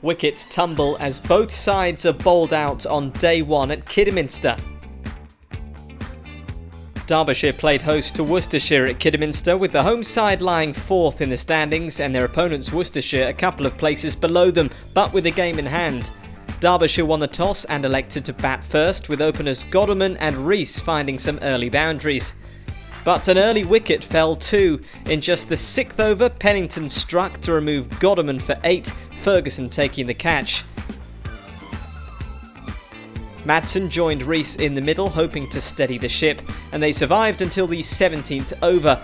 Wickets tumble as both sides are bowled out on day one at Kidderminster. Derbyshire played host to Worcestershire at Kidderminster, with the home side lying fourth in the standings and their opponents Worcestershire a couple of places below them, but with a game in hand. Derbyshire won the toss and elected to bat first, with openers Kidderminster and Reece finding some early boundaries. But an early wicket fell too. In just the 6th over, Pennington struck to remove Kidderminster for 8, Ferguson taking the catch. Madsen joined Reece in the middle, hoping to steady the ship, and they survived until the 17th over.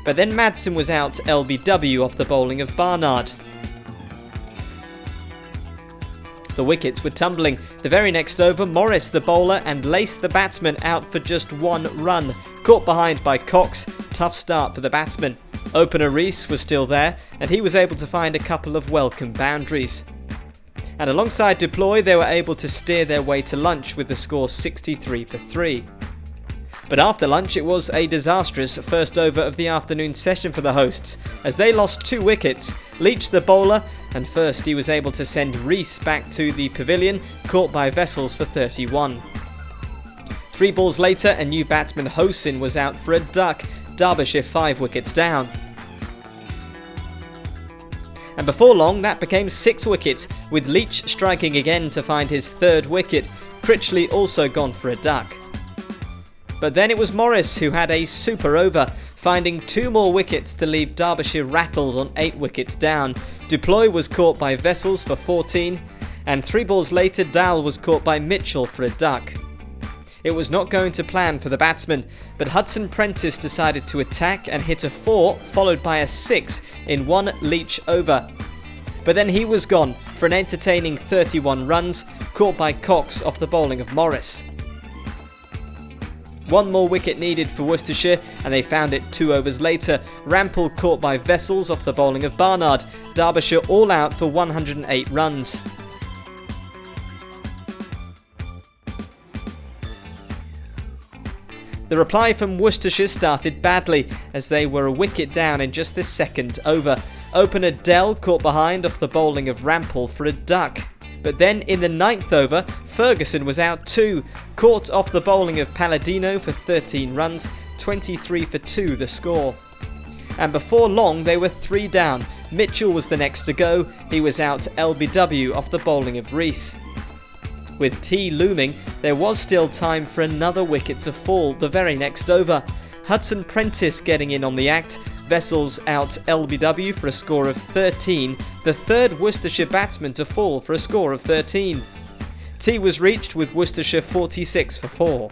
But then Madsen was out LBW off the bowling of Barnard. The wickets were tumbling. The very next over, Morris, the bowler, and Lace, the batsman, out for just 1 run. Caught behind by Cox, tough start for the batsman. Opener Reece was still there, and he was able to find a couple of welcome boundaries. And alongside Deploy, they were able to steer their way to lunch with the score 63 for 3. But after lunch, it was a disastrous first over of the afternoon session for the hosts, as they lost 2 wickets. Leach, the bowler, and first he was able to send Reece back to the pavilion, caught by Vessels for 31. 3 balls later, a new batsman Hosin was out for a duck, Derbyshire 5 wickets down. And before long, that became 6 wickets, with Leach striking again to find his 3rd wicket, Critchley also gone for a duck. But then it was Morris who had a super over, finding 2 more wickets to leave Derbyshire rattled on 8 wickets down. Deploy was caught by Vessels for 14, and 3 balls later Dal was caught by Mitchell for a duck. It was not going to plan for the batsman, but Hudson Prentice decided to attack and hit a 4, followed by a 6 in 1 Leach over. But then he was gone for an entertaining 31 runs, caught by Cox off the bowling of Morris. 1 more wicket needed for Worcestershire, and they found it 2 overs later. Rampell caught by Vessels off the bowling of Barnard. Derbyshire all out for 108 runs. The reply from Worcestershire started badly, as they were a wicket down in just the 2nd over. Opener Dell caught behind off the bowling of Rampell for a duck. But then in the 9th over, Ferguson was out too, caught off the bowling of Palladino for 13 runs, 23 for 2 the score. And before long they were 3 down. Mitchell was the next to go, he was out LBW off the bowling of Reece. With tea looming, there was still time for another wicket to fall the very next over. Hudson Prentice getting in on the act, Vessels out LBW for a score of 13, the 3rd Worcestershire batsman to fall for a score of 13. Tea was reached with Worcestershire 46 for 4.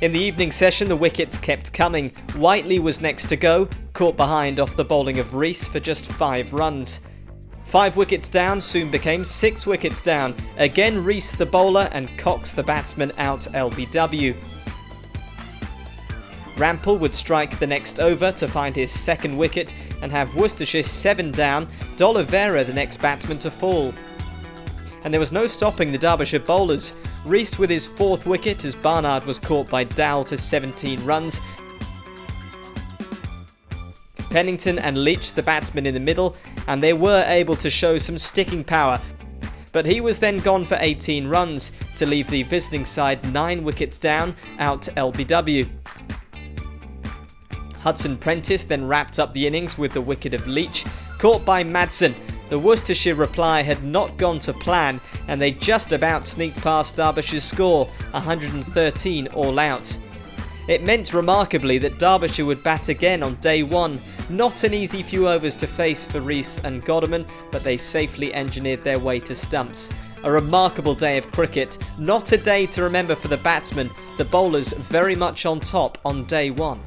In the evening session, the wickets kept coming. Whiteley was next to go, caught behind off the bowling of Reece for just 5 runs. 5 wickets down soon became 6 wickets down. Again Reece the bowler and Cox the batsman out LBW. Rampell would strike the next over to find his 2nd wicket and have Worcestershire 7 down, D'Oliveira the next batsman to fall. And there was no stopping the Derbyshire bowlers. Reece with his 4th wicket as Barnard was caught by Dal for 17 runs. Pennington and Leach the batsmen in the middle, and they were able to show some sticking power. But he was then gone for 18 runs to leave the visiting side 9 wickets down, out LBW. Hudson Prentice then wrapped up the innings with the wicket of Leach, caught by Madsen. The Worcestershire reply had not gone to plan, and they just about sneaked past Derbyshire's score, 113 all out. It meant remarkably that Derbyshire would bat again on day 1. Not an easy few overs to face for Reece and Kidderminster, but they safely engineered their way to stumps. A remarkable day of cricket, not a day to remember for the batsmen, the bowlers very much on top on day 1.